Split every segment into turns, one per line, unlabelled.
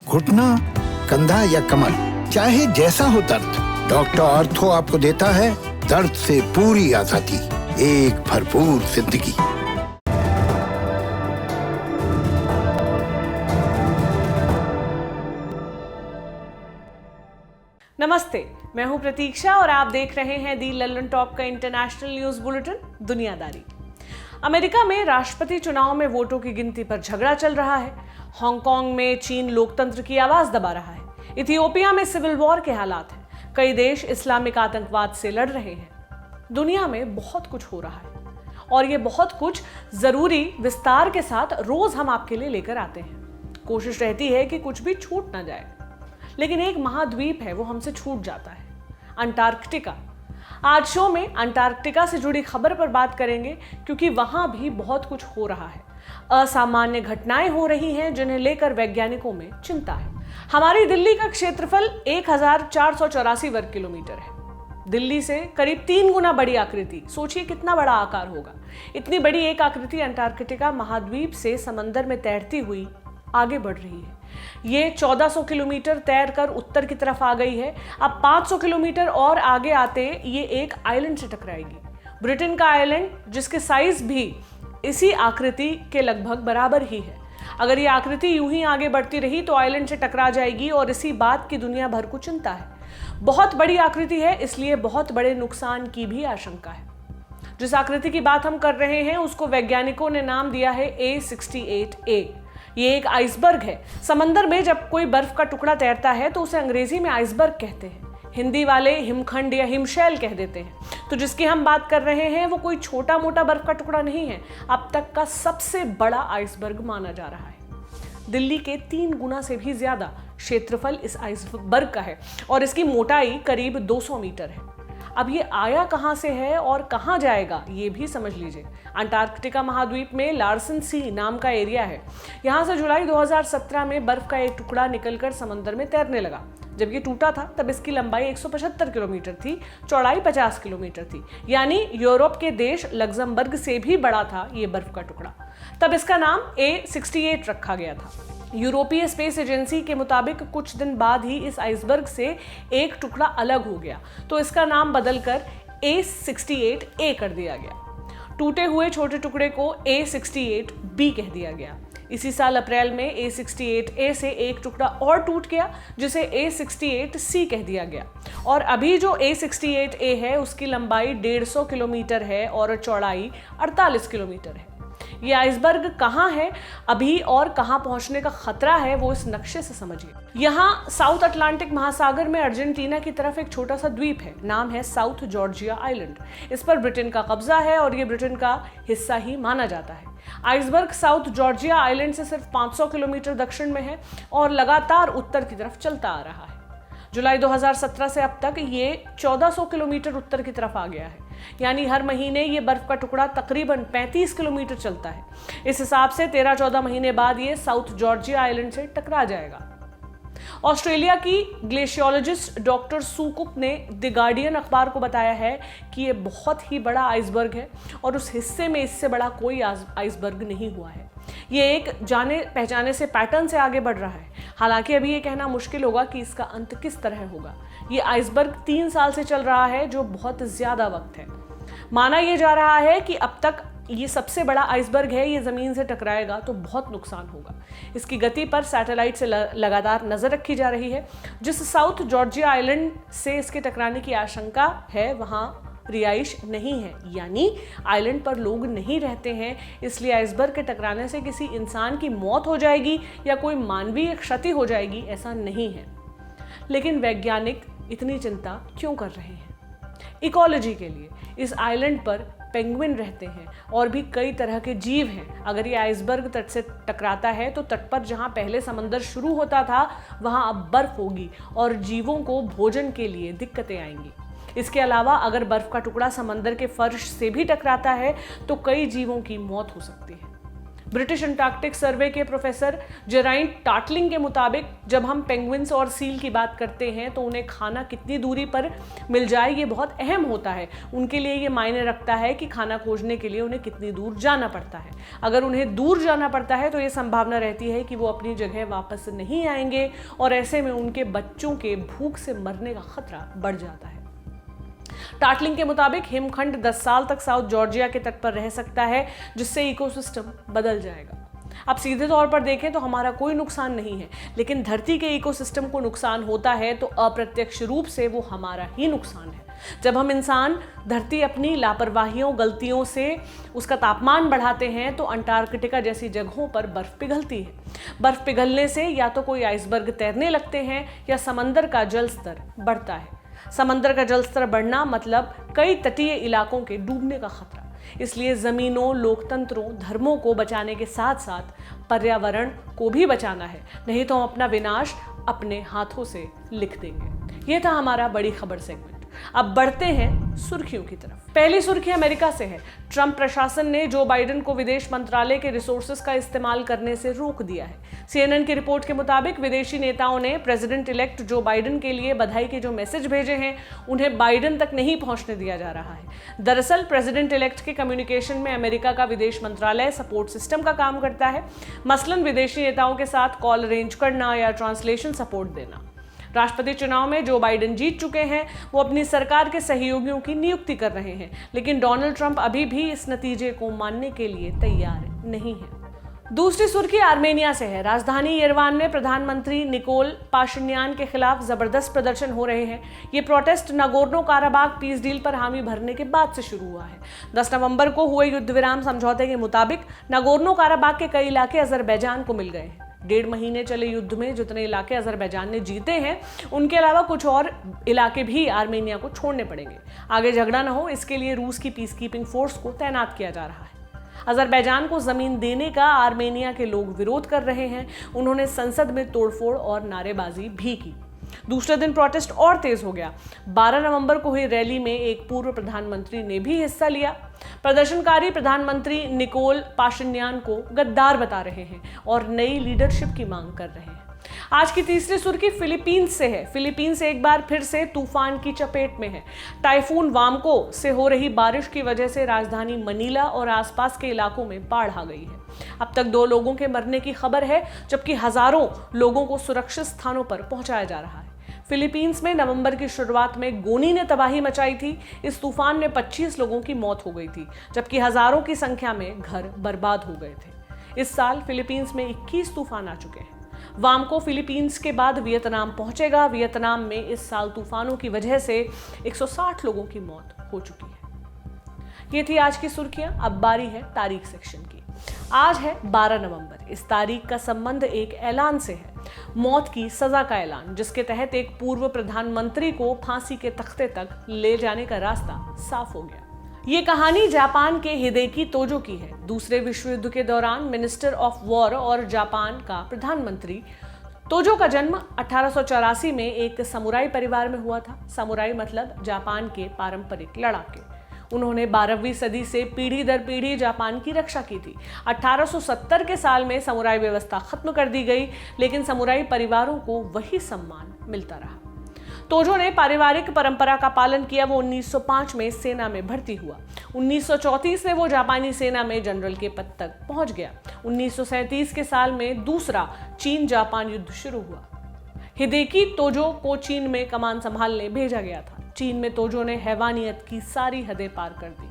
घुटना, कंधा या कमर, चाहे जैसा हो दर्द, डॉक्टर ऑर्थो आपको देता है दर्द से पूरी आजादी, एक भरपूर जिंदगी।
नमस्ते, मैं हूं प्रतीक्षा और आप देख रहे हैं दी लल्लन टॉप का इंटरनेशनल न्यूज बुलेटिन दुनियादारी। अमेरिका में राष्ट्रपति चुनाव में वोटों की गिनती पर झगड़ा चल रहा है। हांगकांग में चीन लोकतंत्र की आवाज दबा रहा है। इथियोपिया में सिविल वॉर के हालात हैं। कई देश इस्लामिक आतंकवाद से लड़ रहे हैं। दुनिया में बहुत कुछ हो रहा है और ये बहुत कुछ जरूरी विस्तार के साथ रोज हम आपके लिए लेकर आते हैं। कोशिश रहती है कि कुछ भी छूट ना जाए, लेकिन एक महाद्वीप है वो हमसे छूट जाता है, अंटार्कटिका। आज शो में अंटार्कटिका से जुड़ी खबर पर बात करेंगे क्योंकि वहां भी बहुत कुछ हो रहा है। असामान्य घटनाएं हो रही हैं जिन्हें लेकर वैज्ञानिकों में चिंता है। हमारी दिल्ली का क्षेत्रफल 1484 वर्ग किलोमीटर है। दिल्ली से करीब 3 गुना बड़ी आकृति, सोचिए कितना बड़ा आकार होगा। इतनी बड़ी एक आकृति अंटार्कटिका महाद्वीप से समंदर में तैरती हुई आगे बढ़ रही है। ये 1400 किलोमीटर तैरकर उत्तर की तरफ आ गई है। अब 500 किलोमीटर और आगे आते ये एक आइलैंड से टकराएगी, ब्रिटेन का आइलैंड, जिसके साइज भी इसी आकृति के लगभग बराबर ही है। अगर ये आकृति यूं ही आगे बढ़ती रही तो आइलैंड से टकरा जाएगी और इसी बात की दुनिया भर को चिंता है। बहुत बड़ी आकृति है, इसलिए बहुत बड़े नुकसान की भी आशंका है। जिस आकृति की बात हम कर रहे हैं उसको वैज्ञानिकों ने नाम दिया है A68A। ये एक आइसबर्ग है। समंदर में जब कोई बर्फ का टुकड़ा तैरता है तो उसे अंग्रेजी में आइसबर्ग कहते हैं। हिंदी वाले हिमखंड या हिमशैल कह देते हैं। तो जिसकी हम बात कर रहे हैं वो कोई छोटा मोटा बर्फ का टुकड़ा नहीं है, अब तक का सबसे बड़ा आइसबर्ग माना जा रहा है। दिल्ली के 3 गुना से भी ज्यादा क्षेत्रफल इस आइसबर्ग का है और इसकी मोटाई करीब 200 मीटर है। अब ये आया कहां से है और कहां जाएगा ये भी समझ लीजिए। अंटार्कटिका महाद्वीप में लार्सन सी नाम का एरिया है। यहां से जुलाई 2017 में बर्फ का एक टुकड़ा निकलकर समंदर में तैरने लगा। जब ये टूटा था तब इसकी लंबाई 175 किलोमीटर थी, चौड़ाई 50 किलोमीटर थी, यानी यूरोप के देश लग्जमबर्ग से भी बड़ा था ये बर्फ का टुकड़ा। तब इसका नाम A68 रखा गया था। यूरोपीय स्पेस एजेंसी के मुताबिक कुछ दिन बाद ही इस आइसबर्ग से एक टुकड़ा अलग हो गया, तो इसका नाम बदलकर A68A कर दिया गया। टूटे हुए छोटे टुकड़े को A68B कह दिया गया। इसी साल अप्रैल में A68A से एक टुकड़ा और टूट गया जिसे A68C कह दिया गया। और अभी जो A68A है उसकी लंबाई 150 किलोमीटर है और चौड़ाई 48 किलोमीटर है। ये आइसबर्ग कहाँ है अभी और कहाँ पहुंचने का खतरा है वो इस नक्शे से समझिए। यहाँ साउथ अटलांटिक महासागर में अर्जेंटीना की तरफ एक छोटा सा द्वीप है, नाम है साउथ जॉर्जिया आइलैंड। इस पर ब्रिटेन का कब्जा है और ये ब्रिटेन का हिस्सा ही माना जाता है। आइसबर्ग साउथ जॉर्जिया आइलैंड से सिर्फ 500 किलोमीटर दक्षिण में है और लगातार उत्तर की तरफ चलता आ रहा है। जुलाई 2017 से अब तक ये 1400 किलोमीटर उत्तर की तरफ आ गया है, यानी हर महीने ये बर्फ का टुकड़ा तकरीबन 35 किलोमीटर चलता है। इस हिसाब से 13-14 महीने बाद ये साउथ जॉर्जिया आइलैंड से टकरा जाएगा। ऑस्ट्रेलिया की ग्लेशियोलॉजिस्ट डॉक्टर सू कुक ने द गार्डियन अखबार को बताया है कि ये बहुत ही बड़ा आइसबर्ग है और उस हिस्से में इससे बड़ा कोई आइसबर्ग नहीं हुआ है। ये एक जाने पहचाने से पैटर्न से आगे बढ़ रहा है। हालांकि अभी ये कहना मुश्किल होगा कि इसका अंत किस तरह होगा। ये आइसबर्ग 3 साल से चल रहा है, जो बहुत ज्यादा वक्त है। माना यह जा रहा है कि अब तक ये सबसे बड़ा आइसबर्ग है। ये जमीन से टकराएगा तो बहुत नुकसान होगा। इसकी गति पर सैटेलाइट से लगातार नजर रखी जा रही है। जिस साउथ जॉर्जिया आइलैंड से इसके टकराने की आशंका है वहां रिहाइश नहीं है, यानी आइलैंड पर लोग नहीं रहते हैं, इसलिए आइसबर्ग के टकराने से किसी इंसान की मौत हो जाएगी या कोई मानवीय क्षति हो जाएगी ऐसा नहीं है। लेकिन वैज्ञानिक इतनी चिंता क्यों कर रहे हैं? इकोलॉजी के लिए। इस आइलैंड पर पेंगुइन रहते हैं और भी कई तरह के जीव हैं। अगर ये आइसबर्ग तट से टकराता है तो तट पर जहां पहले समंदर शुरू होता था वहां अब बर्फ होगी और जीवों को भोजन के लिए दिक्कतें आएंगी। इसके अलावा अगर बर्फ का टुकड़ा समंदर के फर्श से भी टकराता है तो कई जीवों की मौत हो सकती है। ब्रिटिश अंटार्कटिक सर्वे के प्रोफेसर जेराइंट टाटलिंग के मुताबिक जब हम पेंगुइन्स और सील की बात करते हैं तो उन्हें खाना कितनी दूरी पर मिल जाए ये बहुत अहम होता है। उनके लिए ये मायने रखता है कि खाना खोजने के लिए उन्हें कितनी दूर जाना पड़ता है। अगर उन्हें दूर जाना पड़ता है तो ये संभावना रहती है कि वो अपनी जगह वापस नहीं आएंगे और ऐसे में उनके बच्चों के भूख से मरने का खतरा बढ़ जाता है। टाटलिंग के मुताबिक हिमखंड 10 साल तक साउथ जॉर्जिया के तट पर रह सकता है, जिससे इकोसिस्टम बदल जाएगा। अब सीधे तौर पर देखें तो हमारा कोई नुकसान नहीं है, लेकिन धरती के इकोसिस्टम को नुकसान होता है तो अप्रत्यक्ष रूप से वो हमारा ही नुकसान है। जब हम इंसान धरती अपनी लापरवाहियों, गलतियों से उसका तापमान बढ़ाते हैं तो अंटार्कटिका जैसी जगहों पर बर्फ पिघलती है। बर्फ पिघलने से या तो कोई आइसबर्ग तैरने लगते हैं या समंदर का जल स्तर बढ़ता है। समंदर का जल स्तर बढ़ना मतलब कई तटीय इलाकों के डूबने का खतरा। इसलिए जमीनों, लोकतंत्रों, धर्मों को बचाने के साथ साथ पर्यावरण को भी बचाना है, नहीं तो हम अपना विनाश अपने हाथों से लिख देंगे। यह था हमारा बड़ी खबर सेगमेंट। अब बढ़ते हैं सुर्खियों की तरफ। पहली सुर्खी अमेरिका से है। ट्रंप प्रशासन ने जो बाइडेन को विदेश मंत्रालय के रिसोर्सेज का इस्तेमाल करने से रोक दिया है। CNN की रिपोर्ट के मुताबिक विदेशी नेताओं ने प्रेसिडेंट इलेक्ट जो बाइडेन के लिए बधाई के जो मैसेज भेजे हैं उन्हें बाइडेन तक नहीं पहुंचने दिया जा रहा है। दरअसल प्रेसिडेंट इलेक्ट के कम्युनिकेशन में अमेरिका का विदेश मंत्रालय सपोर्ट सिस्टम का काम करता है, मसलन विदेशी नेताओं के साथ कॉल अरेंज करना या ट्रांसलेशन सपोर्ट देना। राष्ट्रपति चुनाव में जो बाइडेन जीत चुके हैं वो अपनी सरकार के सहयोगियों की नियुक्ति कर रहे हैं, लेकिन डोनाल्ड ट्रंप अभी भी इस नतीजे को मानने के लिए तैयार नहीं है। दूसरी सुर्खी आर्मेनिया से है। राजधानी येरेवान में प्रधानमंत्री निकोल पाशिन्यान के खिलाफ जबरदस्त प्रदर्शन हो रहे हैं। ये प्रोटेस्ट नागोर्नो काराबाग पीस डील पर हामी भरने के बाद से शुरू हुआ है। 10 नवंबर को हुए युद्ध विराम समझौते के मुताबिक नागोर्नो काराबाग के कई इलाके अजरबैजान को मिल गए हैं। 1.5 महीने चले युद्ध में जितने इलाके अजरबैजान ने जीते हैं उनके अलावा कुछ और इलाके भी आर्मेनिया को छोड़ने पड़ेंगे। आगे झगड़ा न हो इसके लिए रूस की पीस कीपिंग फोर्स को तैनात किया जा रहा है। अजरबैजान को जमीन देने का आर्मेनिया के लोग विरोध कर रहे हैं। उन्होंने संसद में तोड़फोड़ और नारेबाजी भी की। दूसरे दिन प्रोटेस्ट और तेज हो गया। 12 नवंबर को हुई रैली में एक पूर्व प्रधानमंत्री ने भी हिस्सा लिया। प्रदर्शनकारी प्रधानमंत्री निकोल पाशिन्यान को गद्दार बता रहे हैं और नई लीडरशिप की मांग कर रहे हैं। आज की तीसरी सुर्खी फिलीपींस से है। फिलीपींस एक बार फिर से तूफान की चपेट में है। टाइफून वामको से हो रही बारिश की वजह से राजधानी मनीला और आसपास के इलाकों में बाढ़ आ गई है। अब तक 2 लोगों के मरने की खबर है, जबकि हजारों लोगों को सुरक्षित स्थानों पर पहुंचाया जा रहा है। फिलीपींस में नवंबर की शुरुआत में गोनी ने तबाही मचाई थी। इस तूफान में 25 लोगों की मौत हो गई थी, जबकि हजारों की संख्या में घर बर्बाद हो गए थे। इस साल फिलीपींस में 21 तूफान आ चुके हैं। वामको फिलीपींस के बाद वियतनाम पहुंचेगा। वियतनाम में इस साल तूफानों की वजह से 160 लोगों की मौत हो चुकी है। ये थी आज की सुर्खियां। अब बारी है तारीख सेक्शन की। आज है 12 नवंबर। इस तारीख का संबंध एक ऐलान से है, मौत की सजा का ऐलान, जिसके तहत एक पूर्व प्रधानमंत्री को फांसी के तख्ते तक ले जाने का रास्ता साफ हो गया। ये कहानी जापान के हिदेकी तोजो की है। दूसरे विश्व युद्ध के दौरान मिनिस्टर ऑफ वॉर और जापान का प्रधानमंत्री। तोजो का जन्म 1884 में एक समुराई परिवार में हुआ था। समुराई मतलब जापान के पारंपरिक लड़ाके। उन्होंने 12वीं सदी से पीढ़ी दर पीढ़ी जापान की रक्षा की थी। 1870 के साल में समुराई व्यवस्था खत्म कर दी गई, लेकिन समुराई परिवारों को वही सम्मान मिलता रहा। तोजो ने पारिवारिक परंपरा का पालन किया। वो 1905 में सेना में भर्ती हुआ। 1934 में वो जापानी सेना में जनरल के पद तक पहुंच गया। 1937 के साल में दूसरा चीन जापान युद्ध शुरू हुआ। हिदेकी तोजो को चीन में कमान संभालने भेजा गया था। चीन में तोजो ने हैवानियत की सारी हदें पार कर दी।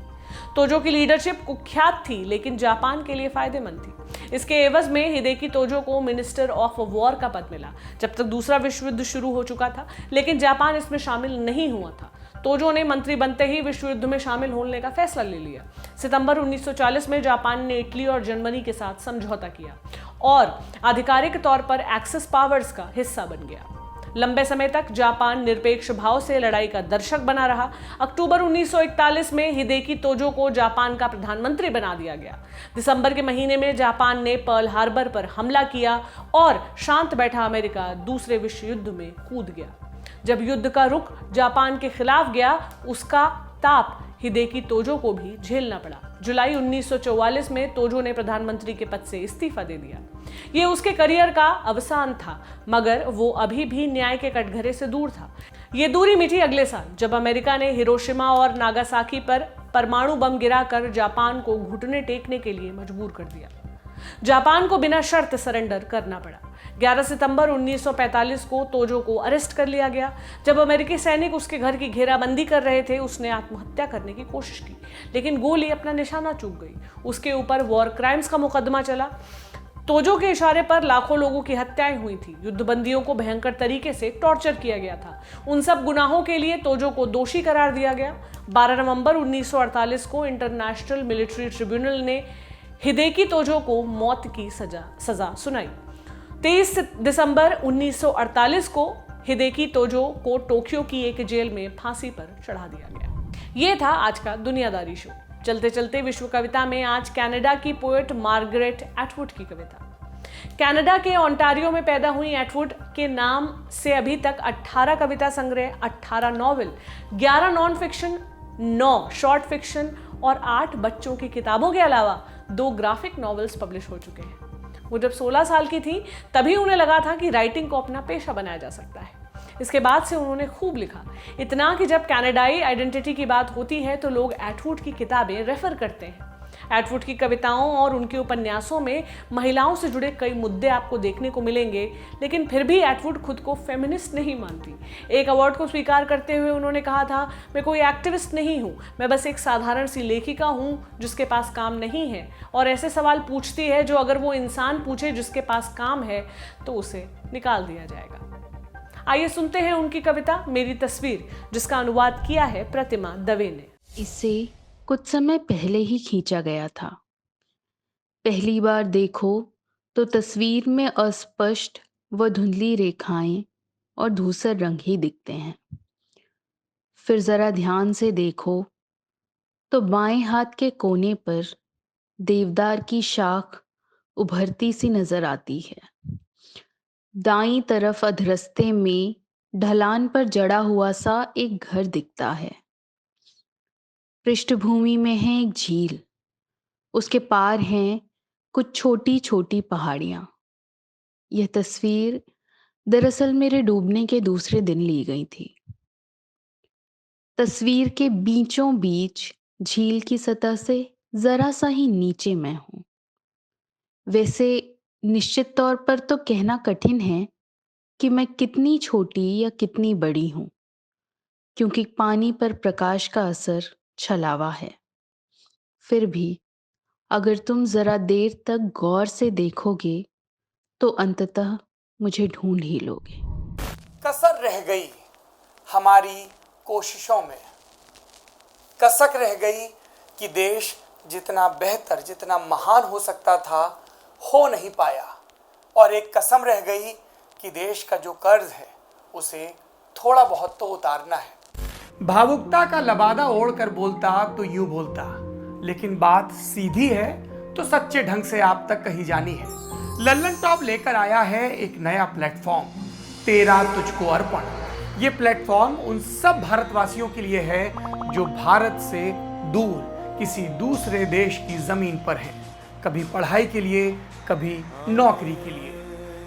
तोजो की लीडरशिप कुख्यात थी, लेकिन जापान के लिए फायदेमंद थी। इसके एवज में हिदेकी तोजो को मिनिस्टर ऑफ वॉर का पद मिला। जब तक दूसरा विश्व युद्ध शुरू हो चुका था, लेकिन जापान इसमें शामिल नहीं हुआ था। तोजो ने मंत्री बनते ही विश्व युद्ध में शामिल होने का फैसला ले लिया। सितंबर 1940 में जापान ने इटली और जर्मनी के साथ समझौता किया और आधिकारिक तौर पर एक्सिस पावर्स का हिस्सा बन गया। लंबे समय तक जापान निरपेक्ष भाव से लड़ाई का दर्शक बना रहा। अक्टूबर 1941 में हिदेकी तोजो को जापान का प्रधानमंत्री बना दिया गया। दिसंबर के महीने में जापान ने पर्ल हार्बर पर हमला किया और शांत बैठा अमेरिका दूसरे विश्व युद्ध में कूद गया। जब युद्ध का रुख जापान के खिलाफ गया, उसका ताप हिदेकी तोजो को भी झेलना पड़ा। जुलाई 1944 में तोजो ने प्रधानमंत्री के पद से इस्तीफा दे दिया। ये उसके करियर का अवसान था, मगर वो अभी भी न्याय के कटघरे से दूर था। ये दूरी मिटी अगले साल, जब अमेरिका ने हिरोशिमा और नागासाकी पर परमाणु बम गिराकर जापान को घुटने टेकने के लिए मजबूर कर दिया। जापान को बिना शर्त सरेंडर करना पड़ा। 11 सितंबर 1945 को तोजो को अरेस्ट कर लिया गया। जब अमेरिकी सैनिक उसके घर की घेराबंदी कर रहे थे, उसने आत्महत्या करने की कोशिश की, लेकिन गोली अपना निशाना चूक गई। उसके ऊपर वॉर क्राइम्स का मुकदमा चला। तोजो के इशारे पर लाखों लोगों की हत्याएं हुई थी। युद्धबंदियों को भयंकर तरीके से टॉर्चर किया गया था। उन सब गुनाहों के लिए तोजो को दोषी करार दिया गया। 12 नवंबर 1948 को इंटरनेशनल मिलिट्री ट्रिब्यूनल ने हिदेकी तोजो को मौत की सजा सुनाई। 23 दिसंबर 1948 को हिदेकी तोजो को टोक्यो की एक जेल में फांसी पर चढ़ा दिया गया। ये था आज का दुनियादारी शो। चलते चलते विश्व कविता में आज कनाडा की पोएट मार्गरेट एटवुड की कविता। कनाडा के ओंटारियो में पैदा हुई एटवुड के नाम से अभी तक 18 कविता संग्रह, 18 novel, 11 non fiction, 9 short fiction और 8 बच्चों की किताबों के अलावा 2 ग्राफिक नॉवेल्स पब्लिश हो चुके हैं। वो जब 16 साल की थी तभी उन्हें लगा था कि राइटिंग को अपना पेशा बनाया जा सकता है। इसके बाद से उन्होंने खूब लिखा, इतना कि जब कनाडाई आइडेंटिटी की बात होती है तो लोग एटवुड की किताबें रेफर करते हैं। एटवुड की कविताओं और उनके उपन्यासों में महिलाओं से जुड़े कई मुद्दे आपको देखने को मिलेंगे, लेकिन फिर भी एटवुड खुद को फेमिनिस्ट नहीं मानती। एक अवार्ड को स्वीकार करते हुए उन्होंने कहा था, मैं कोई एक्टिविस्ट नहीं हूँ, मैं बस एक साधारण सी लेखिका हूँ जिसके पास काम नहीं है और ऐसे सवाल पूछती है जो अगर वो इंसान पूछे जिसके पास काम है तो उसे निकाल दिया जाएगा। आइए सुनते हैं उनकी कविता मेरी तस्वीर, जिसका अनुवाद किया है प्रतिमा दवे ने।
इसे कुछ समय पहले ही खींचा गया था। पहली बार देखो तो तस्वीर में अस्पष्ट व धुंधली रेखाएं और धूसर रंग ही दिखते हैं। फिर जरा ध्यान से देखो तो बाएं हाथ के कोने पर देवदार की शाख उभरती सी नजर आती है। दाईं तरफ अधरस्ते में ढलान पर जड़ा हुआ सा एक घर दिखता है। पृष्ठभूमि में है एक झील, उसके पार हैं कुछ छोटी छोटी पहाड़ियां। यह तस्वीर दरअसल मेरे डूबने के दूसरे दिन ली गई थी। तस्वीर के बीचों बीच झील की सतह से जरा सा ही नीचे मैं हूं। वैसे निश्चित तौर पर तो कहना कठिन है कि मैं कितनी छोटी या कितनी बड़ी हूं, क्योंकि पानी पर प्रकाश का असर छलावा है। फिर भी अगर तुम जरा देर तक गौर से देखोगे तो अंततः मुझे ढूंढ ही लोगे।
कसर रह गई हमारी कोशिशों में, कसक रह गई कि देश जितना बेहतर, जितना महान हो सकता था, हो नहीं पाया। और एक कसम रह गई कि देश का जो कर्ज है उसे थोड़ा बहुत तो उतारना है। भावुकता का लबादा ओढ़कर बोलता तो यूं बोलता, लेकिन बात सीधी है तो सच्चे ढंग से आप तक कही जानी है। लल्लन टॉप लेकर आया है एक नया प्लेटफॉर्म, तेरा तुझको अर्पण। ये प्लेटफॉर्म उन सब भारतवासियों के लिए है जो भारत से दूर किसी दूसरे देश की जमीन पर है, कभी पढ़ाई के लिए, कभी नौकरी के लिए।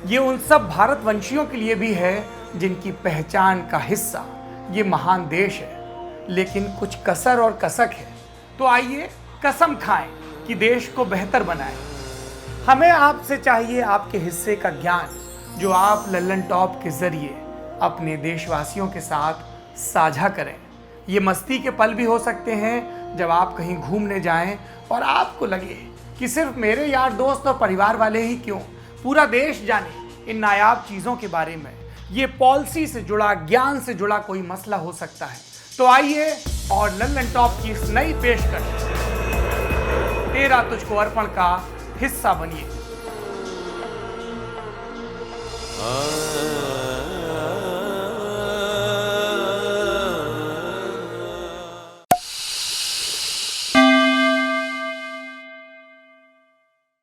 ये उन सब भारतवंशियों के लिए भी है जिनकी पहचान का हिस्सा ये महान देश है, लेकिन कुछ कसर और कसक है। तो आइए कसम खाएं कि देश को बेहतर बनाएं। हमें आपसे चाहिए आपके हिस्से का ज्ञान, जो आप लल्लन टॉप के जरिए अपने देशवासियों के साथ साझा करें। ये मस्ती के पल भी हो सकते हैं जब आप कहीं घूमने जाएं और आपको लगे कि सिर्फ मेरे यार दोस्त और परिवार वाले ही क्यों, पूरा देश जाने इन नायाब चीज़ों के बारे में। ये पॉलिसी से जुड़ा, ज्ञान से जुड़ा कोई मसला हो सकता है। तो आइए और लल्लन टॉप की इस नई पेशकश तेरा तुझको अर्पण का हिस्सा बनिए।